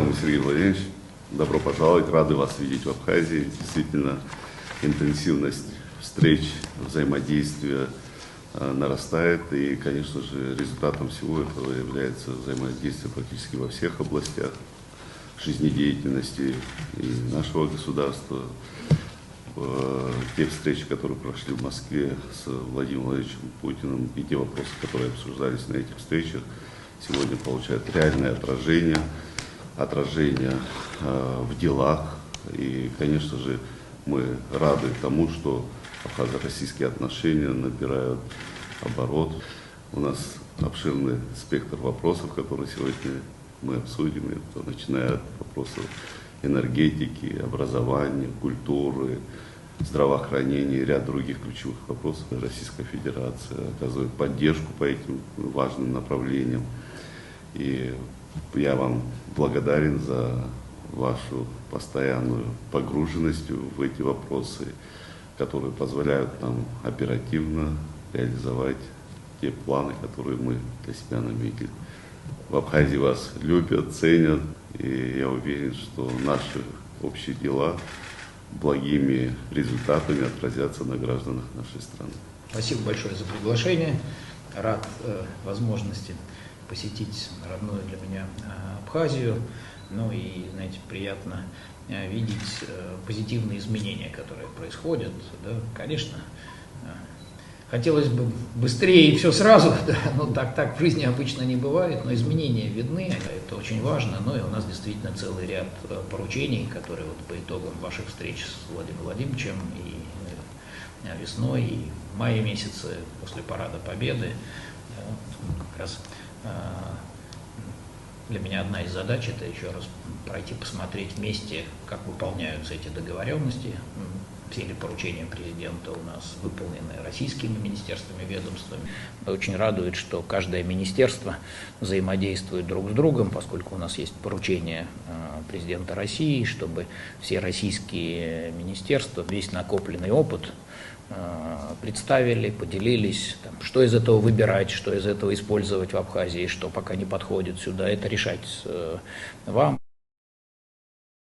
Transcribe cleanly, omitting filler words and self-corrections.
Уважаемый Сергей Владимирович, добро пожаловать, рады вас видеть в Абхазии. Действительно, интенсивность встреч, взаимодействия нарастает, и, конечно же, результатом всего этого является взаимодействие практически во всех областях жизнедеятельности и нашего государства. Те встречи, которые прошли в Москве с Владимиром Владимировичем Путиным, и те вопросы, которые обсуждались на этих встречах, сегодня получают реальное отражение в делах. И, конечно же, мы рады тому, что абхазо-российские отношения набирают оборот. У нас обширный спектр вопросов, которые сегодня мы обсудим, это начиная от вопросов энергетики, образования, культуры, здравоохранения и ряд других ключевых вопросов. Российская Федерация оказывает поддержку по этим важным направлениям. И я вам благодарен за вашу постоянную погруженность в эти вопросы, которые позволяют нам оперативно реализовать те планы, которые мы для себя наметили. В Абхазии вас любят, ценят, и я уверен, что наши общие дела благими результатами отразятся на гражданах нашей страны. Спасибо большое за приглашение. Рад возможности посетить родную для меня Абхазию. Ну и, знаете, приятно видеть позитивные изменения, которые происходят. Да, конечно, хотелось бы быстрее и все сразу, да, но так в жизни обычно не бывает, но изменения видны, это очень важно. Ну и у нас действительно целый ряд поручений, которые вот по итогам ваших встреч с Владимиром Владимировичем и весной, и в мае месяце после Парада Победы, как раз для меня одна из задач — это еще раз пройти, посмотреть вместе, как выполняются эти договоренности. Все ли поручения президента у нас выполнены российскими министерствами, ведомствами. Очень радует, что каждое министерство взаимодействует друг с другом, поскольку у нас есть поручение президента России, чтобы все российские министерства, весь накопленный опыт представили, поделились, что из этого выбирать, что из этого использовать в Абхазии, что пока не подходит сюда, это решать вам.